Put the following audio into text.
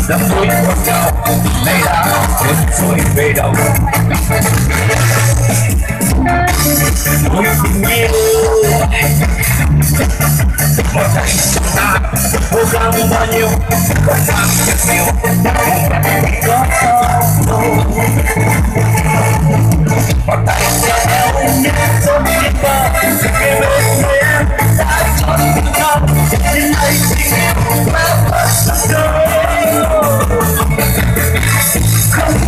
đắm đuối con nhau nay đã cuốn trôi về đâu đôi tình yêu mà thành ta cố gắng bao nhiêu còn mang thật nhiều có đâu mà tại sao em nhớ trong tim ta cái bên người em đã chọn tình nhau nhưng nay tình em đã mất đâu không